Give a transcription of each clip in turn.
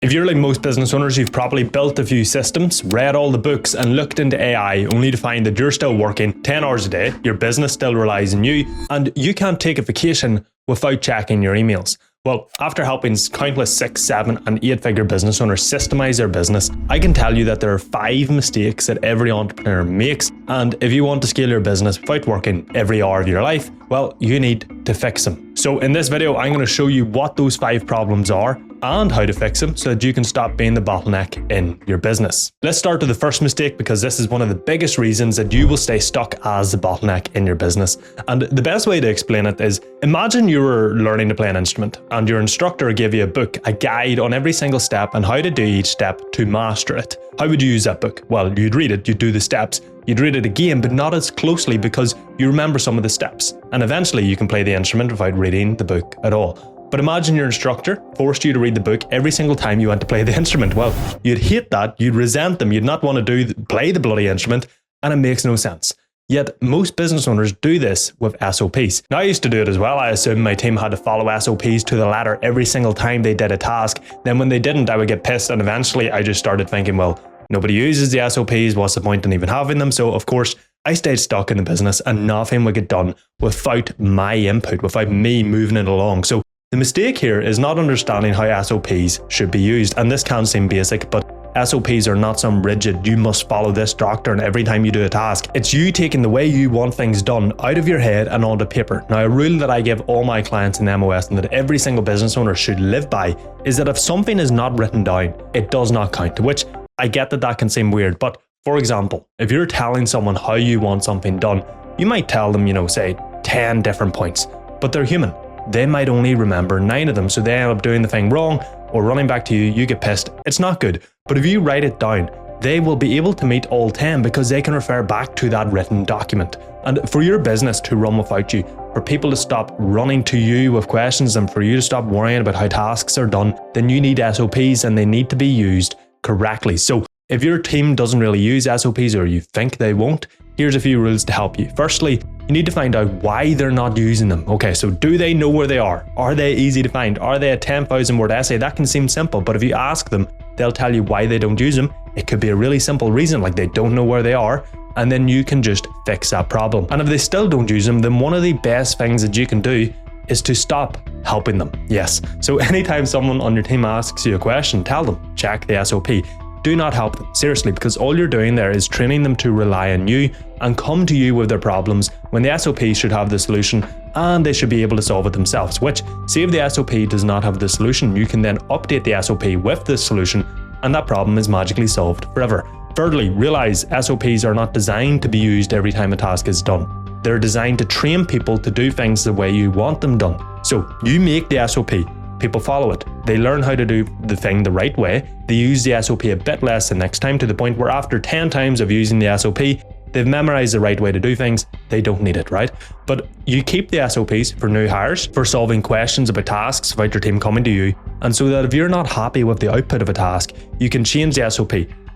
If you're like most business owners, you've probably built a few systems, read all the books, and looked into AI only to find that you're still working 10 hours a day, your business still relies on you, and you can't take a vacation without checking your emails. Well, after helping countless 6, 7, and 8-figure business owners systemize their business, I can tell you that there are 5 mistakes that every entrepreneur makes, and if you want to scale your business without working every hour of your life, well, you need to fix them. So in this video, I'm going to show you what those 5 problems are and how to fix them so that you can stop being the bottleneck in your business. Let's start with the first mistake, because this is one of the biggest reasons that you will stay stuck as the bottleneck in your business. And the best way to explain it is, imagine you were learning to play an instrument and your instructor gave you a book, a guide on every single step and how to do each step to master it. How would you use that book? Well, you'd read it, you'd do the steps, you'd read it again, but not as closely because you remember some of the steps. And eventually you can play the instrument without reading the book at all. But imagine your instructor forced you to read the book every single time you went to play the instrument. Well, you'd hate that, you'd resent them, you'd not want to play the bloody instrument, and it makes no sense. Yet most business owners do this with SOPs. Now, I used to do it as well. I assumed my team had to follow SOPs to the letter every single time they did a task. Then when they didn't, I would get pissed, and eventually I just started thinking, well, nobody uses the SOPs, what's the point in even having them? So of course, I stayed stuck in the business and nothing would get done without my input, without me moving it along. So the mistake here is not understanding how SOPs should be used. And this can seem basic, but SOPs are not some rigid, you must follow this doctrine every time you do a task. It's you taking the way you want things done out of your head and onto paper. Now, a rule that I give all my clients in MOS and that every single business owner should live by is that if something is not written down, it does not count, which I get that can seem weird. But for example, if you're telling someone how you want something done, you might tell them, say 10 different points, but they're human. They might only remember 9 of them, so they end up doing the thing wrong or running back to you, you get pissed. It's not good. But if you write it down, they will be able to meet all 10 because they can refer back to that written document. And for your business to run without you, for people to stop running to you with questions and for you to stop worrying about how tasks are done, then you need SOPs and they need to be used correctly. So if your team doesn't really use SOPs or you think they won't, here's a few rules to help you. Firstly, you need to find out why they're not using them. Okay, so do they know where they are? Are they easy to find? Are they a 10,000 word essay? That can seem simple, but if you ask them, they'll tell you why they don't use them. It could be a really simple reason, like they don't know where they are, and then you can just fix that problem. And if they still don't use them, then one of the best things that you can do is to stop helping them. Yes, so anytime someone on your team asks you a question, tell them, check the SOP. Do not help them, seriously, because all you're doing there is training them to rely on you and come to you with their problems when the SOP should have the solution and they should be able to solve it themselves, which, say if the SOP does not have the solution, you can then update the SOP with the solution and that problem is magically solved forever. Thirdly, realize SOPs are not designed to be used every time a task is done. They're designed to train people to do things the way you want them done. So you make the SOP. People follow it. They learn how to do the thing the right way. They use the SOP a bit less the next time, to the point where after 10 times of using the SOP, they've memorized the right way to do things. They don't need it, right? But you keep the SOPs for new hires, for solving questions about tasks about your team coming to you, and so that if you're not happy with the output of a task, you can change the SOP,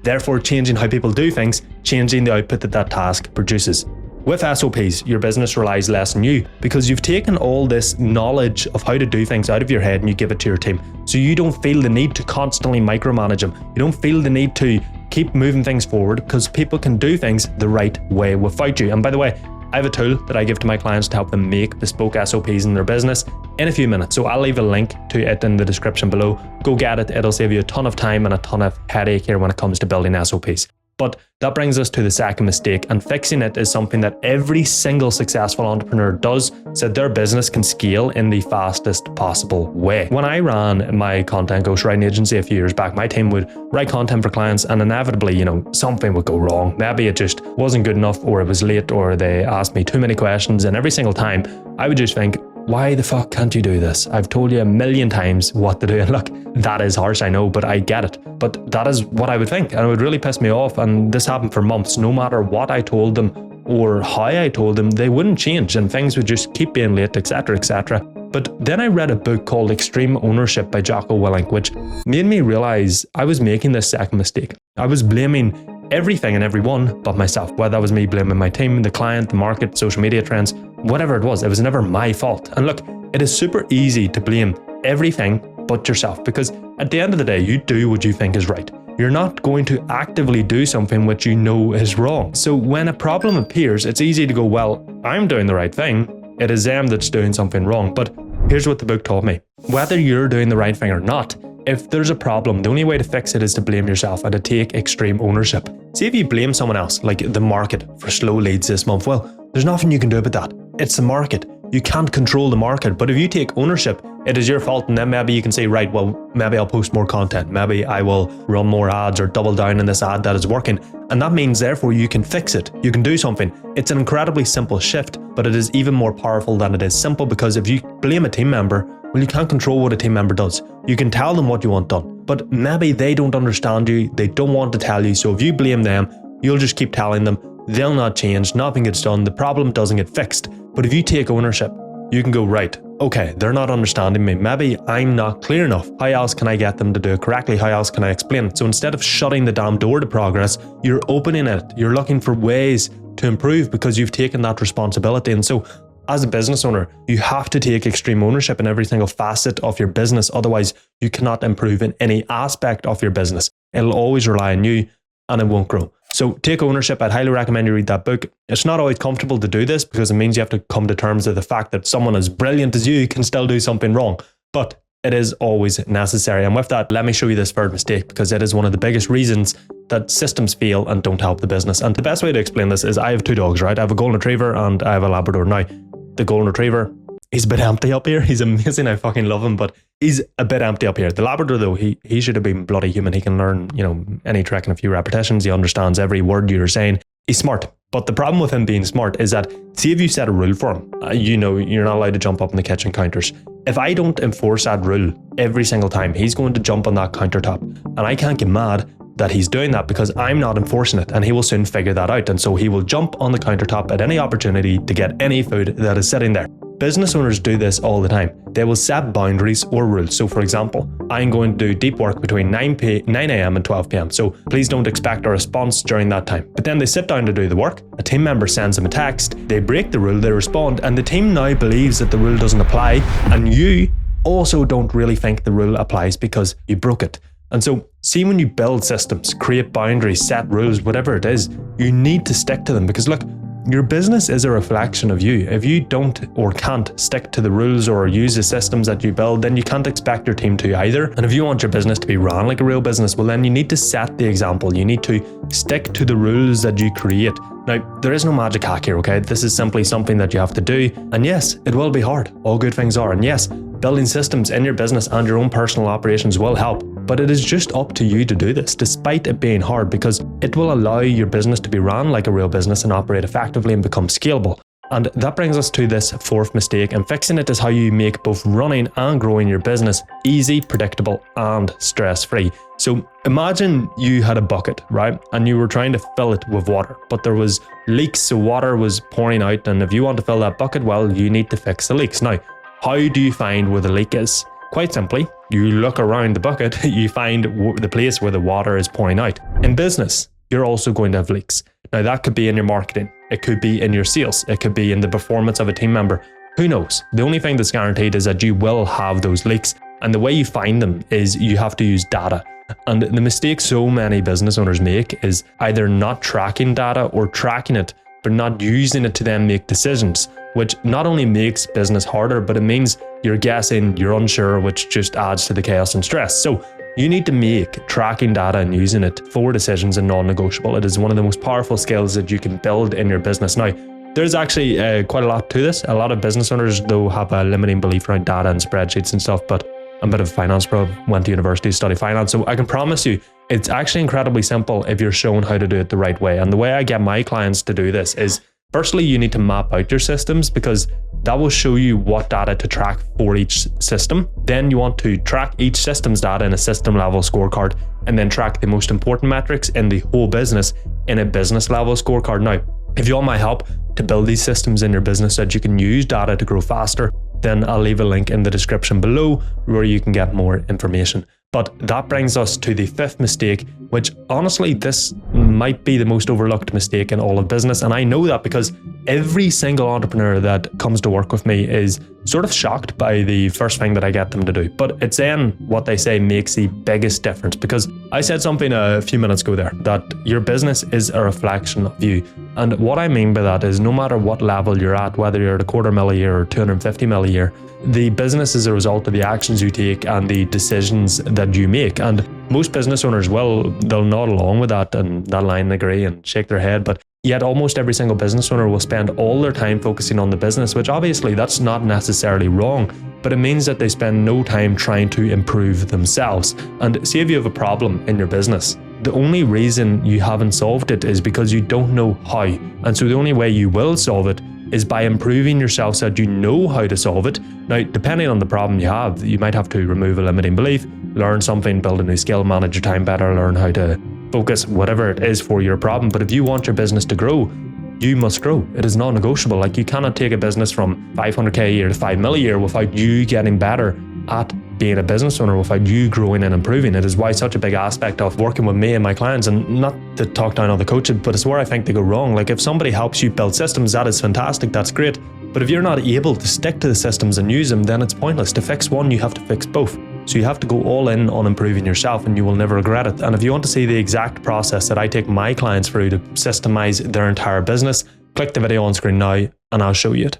therefore changing how people do things, changing the output that task produces. With SOPs, your business relies less on you because you've taken all this knowledge of how to do things out of your head and you give it to your team. So you don't feel the need to constantly micromanage them. You don't feel the need to keep moving things forward because people can do things the right way without you. And by the way, I have a tool that I give to my clients to help them make bespoke SOPs in their business in a few minutes. So I'll leave a link to it in the description below. Go get it. It'll save you a ton of time and a ton of headache here when it comes to building SOPs. But that brings us to the second mistake, and fixing it is something that every single successful entrepreneur does so that their business can scale in the fastest possible way. When I ran my content ghostwriting agency a few years back, my team would write content for clients and inevitably, something would go wrong. Maybe it just wasn't good enough, or it was late, or they asked me too many questions, and every single time I would just think, why the fuck can't you do this? I've told you a million times what to do. And look, that is harsh, I know, but I get it. But that is what I would think, and it would really piss me off. And this happened for months. No matter what I told them or how I told them, they wouldn't change and things would just keep being late, etc., etc. But then I read a book called Extreme Ownership by Jocko Willink, which made me realize I was making this second mistake. I was blaming everything and everyone but myself, whether that was me blaming my team, the client, the market, social media trends, whatever it was never my fault. And look, it is super easy to blame everything but yourself, because at the end of the day, you do what you think is right. You're not going to actively do something which you know is wrong. So when a problem appears, it's easy to go, well, I'm doing the right thing. It is them that's doing something wrong. But here's what the book taught me. Whether you're doing the right thing or not, if there's a problem, the only way to fix it is to blame yourself and to take extreme ownership. See, if you blame someone else, like the market, for slow leads this month, well, there's nothing you can do about that. It's the market. You can't control the market. But if you take ownership, it is your fault, and then maybe you can say, right, well, maybe I'll post more content. Maybe I will run more ads or double down on this ad that is working. And that means, therefore, you can fix it. You can do something. It's an incredibly simple shift, but it is even more powerful than it is simple, because if you blame a team member, well, you can't control what a team member does. You can tell them what you want done, but maybe they don't understand you. They don't want to tell you. So if you blame them, you'll just keep telling them. They'll not change. Nothing gets done. The problem doesn't get fixed. But if you take ownership, you can go, right, okay, they're not understanding me. Maybe I'm not clear enough. How else can I get them to do it correctly? How else can I explain it? So instead of shutting the damn door to progress, you're opening it. You're looking for ways to improve because you've taken that responsibility. And so as a business owner, you have to take extreme ownership in every single facet of your business. Otherwise, you cannot improve in any aspect of your business. It'll always rely on you and it won't grow. So take ownership. I'd highly recommend you read that book. It's not always comfortable to do this because it means you have to come to terms with the fact that someone as brilliant as you can still do something wrong. But it is always necessary. And with that, let me show you this third mistake, because it is one of the biggest reasons that systems fail and don't help the business. And the best way to explain this is I have two dogs, right? I have a golden retriever and I have a Labrador. Now, the golden retriever, he's a bit empty up here. He's amazing. I fucking love him, but he's a bit empty up here. The Labrador, though, he should have been bloody human. He can learn, any trick in a few repetitions. He understands every word you're saying. He's smart. But the problem with him being smart is that, see, if you set a rule for him, you're not allowed to jump up on the kitchen counters. If I don't enforce that rule every single time, he's going to jump on that countertop. And I can't get mad that he's doing that because I'm not enforcing it, and he will soon figure that out. And so he will jump on the countertop at any opportunity to get any food that is sitting there. Business owners do this all the time. They will set boundaries or rules. So for example, I'm going to do deep work between 9 a.m. and 12 p.m. So please don't expect a response during that time. But then they sit down to do the work. A team member sends them a text. They break the rule, they respond, and the team now believes that the rule doesn't apply. And you also don't really think the rule applies because you broke it. And so, see, when you build systems, create boundaries, set rules, whatever it is, you need to stick to them, because look, your business is a reflection of you. If you don't or can't stick to the rules or use the systems that you build, then you can't expect your team to either. And if you want your business to be run like a real business, well, then you need to set the example. You need to stick to the rules that you create. Now, there is no magic hack here, okay? This is simply something that you have to do. And yes, it will be hard. All good things are. And yes, building systems in your business and your own personal operations will help. But it is just up to you to do this, despite it being hard, because it will allow your business to be run like a real business and operate effectively and become scalable. And that brings us to this fourth mistake, and fixing it is how you make both running and growing your business easy, predictable, and stress-free. So imagine you had a bucket, right? And you were trying to fill it with water, but there was leaks, so water was pouring out. And if you want to fill that bucket, well, you need to fix the leaks. Now, how do you find where the leak is? Quite simply, you look around the bucket, you find the place where the water is pouring out. In business, you're also going to have leaks. Now, that could be in your marketing. It could be in your sales. It could be in the performance of a team member. Who knows? The only thing that's guaranteed is that you will have those leaks. And the way you find them is you have to use data. And the mistake so many business owners make is either not tracking data or tracking it, but not using it to then make decisions, which not only makes business harder, but it means you're guessing, you're unsure, which just adds to the chaos and stress. So you need to make tracking data and using it for decisions a non-negotiable. It is one of the most powerful skills that you can build in your business. Now, there's actually quite a lot to this. A lot of business owners, though, have a limiting belief around data and spreadsheets and stuff, but I'm a bit of a finance pro, went to university to study finance. So I can promise you, it's actually incredibly simple if you're shown how to do it the right way. And the way I get my clients to do this is, firstly, you need to map out your systems, because that will show you what data to track for each system. Then you want to track each system's data in a system level scorecard, and then track the most important metrics in the whole business in a business level scorecard. Now, if you want my help to build these systems in your business so that you can use data to grow faster, then I'll leave a link in the description below where you can get more information. But that brings us to the fifth mistake, which honestly, this might be the most overlooked mistake in all of business. And I know that because every single entrepreneur that comes to work with me is sort of shocked by the first thing that I get them to do. But it's then what they say makes the biggest difference, because I said something a few minutes ago there, that your business is a reflection of you. And what I mean by that is no matter what level you're at, whether you're at $250,000 a year or $250 million a year, the business is a result of the actions you take and the decisions that you make. And most business owners they'll nod along with that and that line and agree and shake their head. But yet almost every single business owner will spend all their time focusing on the business, which obviously that's not necessarily wrong, but it means that they spend no time trying to improve themselves. And see, if you have a problem in your business, the only reason you haven't solved it is because you don't know how. And so the only way you will solve it is by improving yourself so that you know how to solve it. Now, depending on the problem you have, you might have to remove a limiting belief, learn something, build a new skill, manage your time better, learn how to focus, whatever it is for your problem. But if you want your business to grow, you must grow. It is non-negotiable. Like, you cannot take a business from 500K a year to 5 million a year without you getting better at being a business owner, without you growing and improving. It is why such a big aspect of working with me and my clients, and not to talk down on the coaches, but it's where I think they go wrong. Like, if somebody helps you build systems, that is fantastic, that's great. But if you're not able to stick to the systems and use them, then it's pointless. To fix one, you have to fix both. So you have to go all in on improving yourself, and you will never regret it. And if you want to see the exact process that I take my clients through to systemize their entire business, click the video on screen now and I'll show you it.